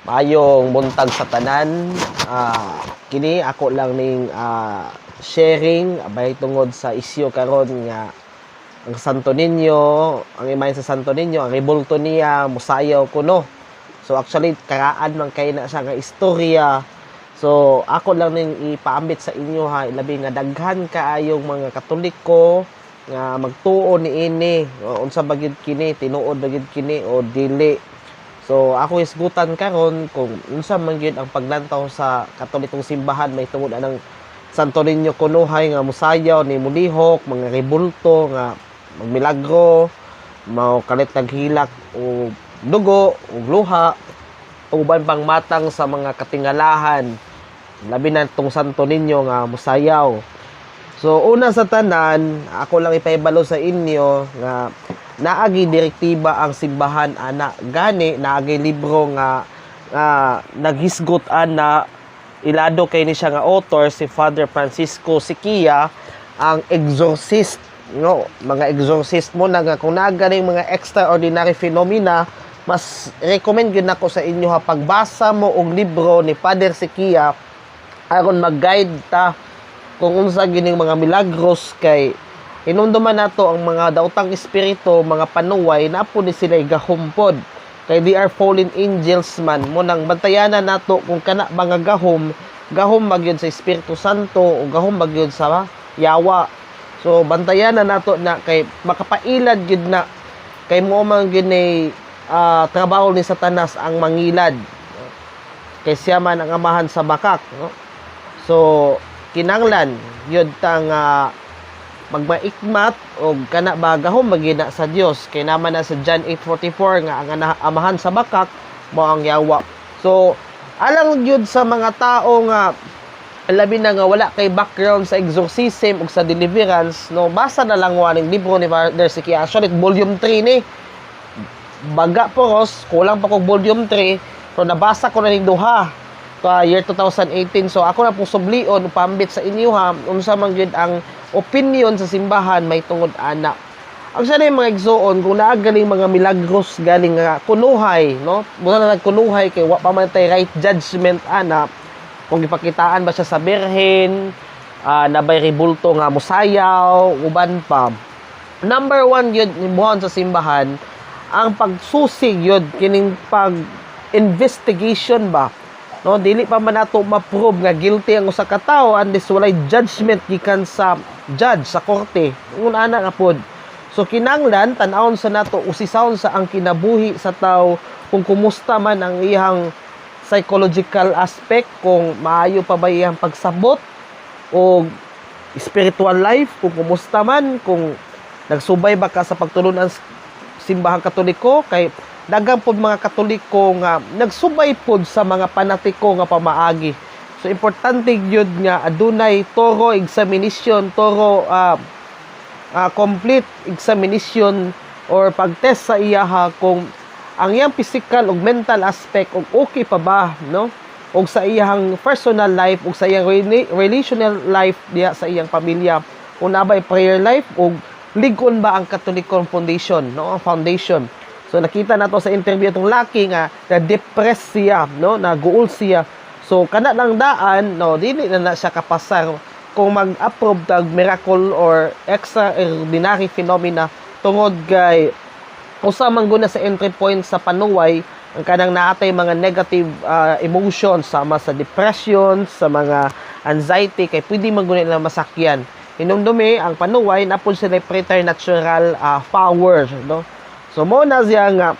Maayong buntag sa tanan. Kini ako lang ning sharing abay tungod sa isyu karon nga ang Santo Niño, ang imay sa Santo Niño, ang rebulto niya musayaw kuno. So actually karaan man kay na siya nga istorya. So ako lang ning ipaambit sa inyo ha, ilabi nga daghan kaayong mga Katoliko nga magtuo ni ini, unsa bagid kini, tinuod bagid kini o dili. So ako isgutan karon kung unsa man gyud ang paglantaw sa Katolikong simbahan may tungod anang Santo Niño kunuhay nga musayaw ni mulihok, mga rebulto nga magmilagro, mao kalit naghilak o dugo o luha, uban pang matang sa mga katingalahan. Labi na itong Santo Niño nga musayaw. So una sa tanan, ako lang ipahibalo sa inyo nga naagi direktiba ang simbahan ana gani naagi libro nga naghisgot ana ilado kay ni siya nga author si Father Francisco Siquia ang exorcist no mga exorcist mo na nga kung nagaling mga extraordinary phenomena mas recommend gyud nako sa inyo ha pagbasa mo og libro ni Father Siquia aron mag-guide ta kung unsa gining mga milagros kay inumduman nato ang mga daotang espiritu, mga panuway na po ni sila gahumpod. Kay they are fallen angels man. Mo nang bantayanan nato kung kana mga gahom magyud sa Espiritu Santo o gahom magyud sa yawa. So bantayanan nato na kay makapailad gyud na kay mo man gyud ni trabaho ni Satanas ang mangilad. Kay siya man ang amahan sa bakak, no? So kinanglan yun tang magmaikmat o kana bagahom magina sa Dios kay naman na sa John 8:44 nga ang amahan sa bakak mo ang yawa. So alang gyud sa mga tao nga labi na nga wala kay background sa exorcism ug sa deliverance no basa na lang waning libro ni Father Siquia. Actually volume 3 ni baga poros kulang pa kog volume 3 pero nabasa ko na ning duha ka year 2018. So ako na pong sublion upambit sa inyo ha unsa man gyud ang opinion sa simbahan may tungod ana. Ang sanay mga igsoon kung naa galing mga milagros galing nga kunuhay, no? Muna na nagkunuhay kay wa pa man tay right judgment ana. Kung gipakitaan ba siya sa birhen, nabay rebulto nga musayaw, uban pa. Number 1 yun imuhon sa simbahan ang pagsusig yun kining pag investigation ba. No, dili pa man nato ma-prove nga guilty ang usa ka tawo unless walay judgment gikan sa judge sa korte. Ngun ana nga pod. So kinanglan tan-awon sa nato usisawon sa ang kinabuhi sa tawo kung kumusta man ang iyang psychological aspect, kung maayo pa ba iyang pagsabot o spiritual life, kung kumusta man, kung nagsubay ba ka sa pagtulunan simbahang Katoliko kay daghang pod mga Katoliko nga nagsubay pod sa mga panatiko nga pamaagi. So importante gyud nga adunay thorough examination, complete examination or pagtest sa iyaha kung ang iyang physical ug mental aspect ug okay pa ba no ug sa iyang personal life ug sa iyang relational life diya sa iyang pamilya, kung nabay prayer life ug lig-on ba ang Katolikong foundation no ang foundation. So nakita nato sa interview itong laki nga na-depress siya, no, naguol siya. So kana lang daan, no, dili na siya kapasar kung mag-approve tag miracle or extraordinary phenomena tungod kay usa man guna sa entry point sa panuway ang kanang naatay mga negative emotions sama sa depression, sa mga anxiety kay pwede man guna nila masakyan. Hinumdumi ang panuway napon sila preternatural power, no. So mo na siya nga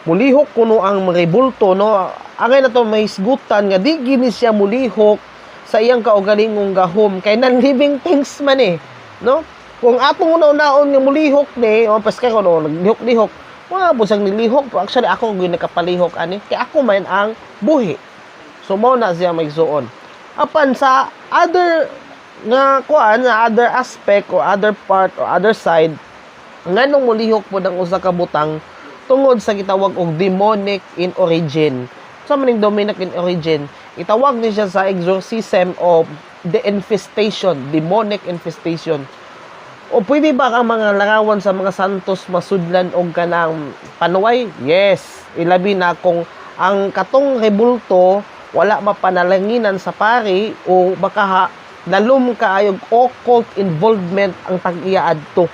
mulihok kuno ang rebulto no. Angay na to may hisgutan nga di gini siya mulihok sa iyang kaugalingong gahom kay nan living things man no. Kung atong una-unaon nga mulihok ni o paska ko no naglihok-lihok, mga busang nilihok pero actually ako gyud nakapalihok ani kay ako man ang buhi. So mo na siya maigsuon. Apan sa other nga kuan na other aspect or other part or other side nganong mulihok po ng usa ka butang tungod sa gitawag og demonic in origin. Sa maning demonic in origin, itawag ni siya sa exorcism of the infestation, demonic infestation. O pwede ba ang mga larawan sa mga santos masudlan og kanang panuway? Yes, ilabi na kung ang katong rebulto wala mapanalanginan sa pari o baka dalom kaayog occult involvement ang tag-iya adto.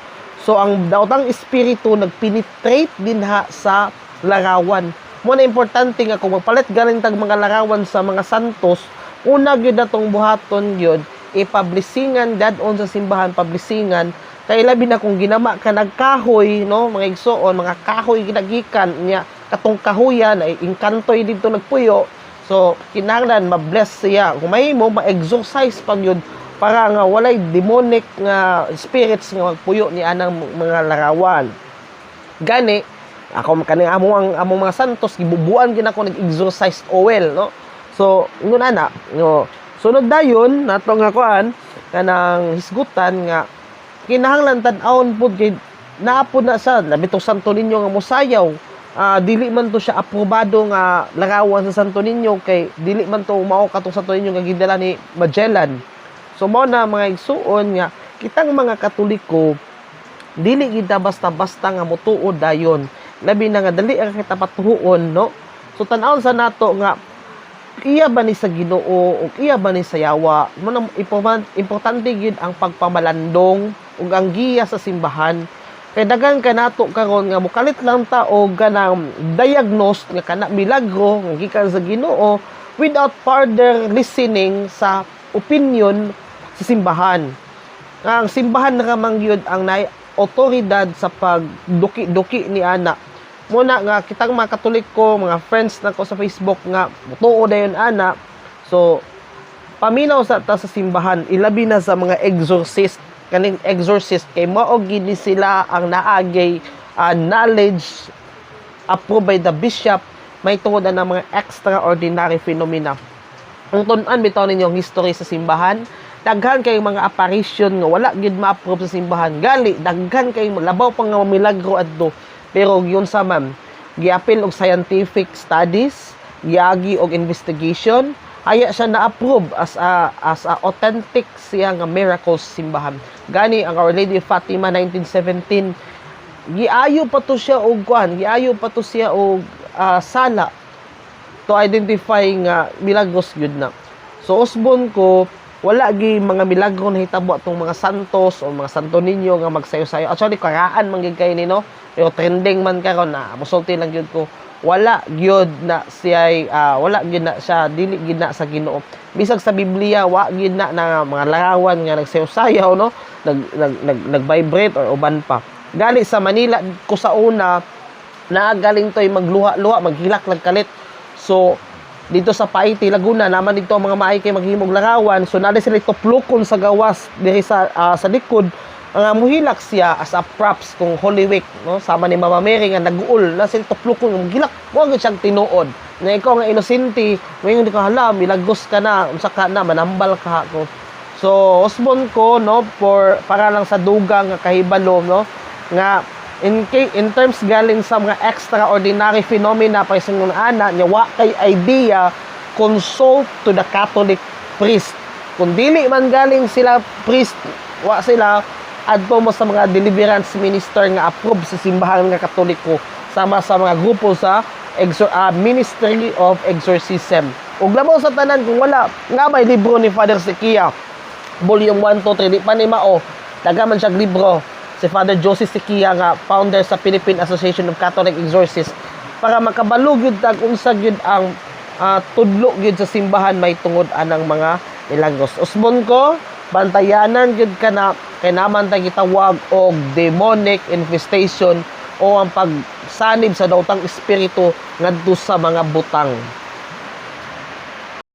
So ang daotang espiritu nagpenetrate din sa larawan. Mo na importante nga kung magpalit galing tag mga larawan sa mga santos, una gyud atong buhaton gyud i-publishingan dadon sa simbahan, publishingan kay labi na kung ginama ka nagkahoy, no, mga igsoon, mga kahoy ginagikan niya katong kahoyan ay inkantoy dito nagpuyo. So kinahanglan ma-bless siya. Kung mahimo ma-exorcise pag yun para nga walay demonic nga spirits nga magpuyo ni anang mga larawan. Gani ako kani among mga santos gibubuan gid ako nag-exorcise oil, no. So ingon ana, no. Sunod dayon nato nga kuan kanang hisgutan nga kinahanglan tan-awon pud kay naapod na sa labi to Santo Niño nga mosayaw. Dili man to siya aprobado nga larawan sa Santo Niño kay dili man to mao katong Santo Niño nga gidala ni Magellan. So mao na mga igsuon nga kitang mga Katoliko dili kita basta-basta nga motuod dayon. Labi na nga dali ang kita patuhuon, no. So tan-awon sa nato nga iya ba ni sa Ginoo o iya ba ni sa yawa. Mo importante gid ang pagpamalandong ug ang giya sa simbahan. Kay dagan ka nato karon nga mukalit lang ta og kanang diagnose nga kana milagro nga gikan sa Ginoo without further listening sa opinion sa simbahan. Ang simbahan na kamangyod ang nay otoridad sa pagduki-duki ni ana. Muna nga kitang mga Katoliko, mga friends na ko sa Facebook nga tuo dayon ana. So paminaw sa ta sa simbahan, ilabi na sa mga exorcist, kaning exorcist kay mao gid sila ang naagay knowledge approved by the bishop may tungod na mga extraordinary phenomena. Ang tun-an bitaw ninyo ang history sa simbahan, daghan kay mga apparition nga wala gid ma-approve sa simbahan. Gali daghan kay labaw pa nga milagro adto. Pero yun sa man, giapil og scientific studies, giagi og investigation, haya siya na-approve as a authentic siya nga miracles simbahan. Gani ang Our Lady of Fatima 1917, giayo pa to siya og kuan, giayo pa to siya og sala to identify nga milagros gyud na. So usbon ko wala gi mga milagro na hitabo atong mga santos o mga Santo Niño nga magsayo-sayo. Actually karaan man gid kay ni, no. Pero trending man karon na musulti lang gyud ko. Wala gyud na siya wala gyud na siya dili gyud na sa Ginoo. Bisag sa Biblia wa gyud na mga larawan nga nagsayo-sayaw, no. Nag-vibrate or uban pa. Gali sa Manila ko sa una naagaling toy magluha-luha, maghilak kalit. So dito sa Paiti, Laguna, naman dito ang mga maay kay maghimog larawan. So nade sila tuplukon sa gawas diri sa likod. Ang muhilak siya as a props kung Holy Week, no? Sama ni Mama Mary nga nag-uul na sila tuplukon muhilak. Wa gyud siyang tinuod. Na ikaw nga inosente, ngayon di ka hala, milagos ka na, unsa ka na manambal ka ko. So usbon ko, no, para lang sa dugang nga kahibalo, no, nga in terms galing sa mga extraordinary phenomena pa isang ana nya wa kay idea, consult to the Catholic priest. Kung dili man galing sila priest, wa sila adto mo sa mga deliverance minister nga approved sa simbahan nga Katoliko, sama sa mga grupo sa Ministry of Exorcism. Ug labaw sa tanan kung wala nga may libro ni Father Sequia volume 1 to 3 di pa ni mao, daga man siya libro si Father Joseph Sequia nga founder sa Philippine Association of Catholic Exorcists, para makabalo gyud tag unsa gyud ang tudlo gyud sa simbahan may tungod anang mga milagros. Usbon ko bantayanan gyud kana kay naman ta gitawag og demonic infestation o ang pagsanib sa daotang espiritu ngadto sa mga butang.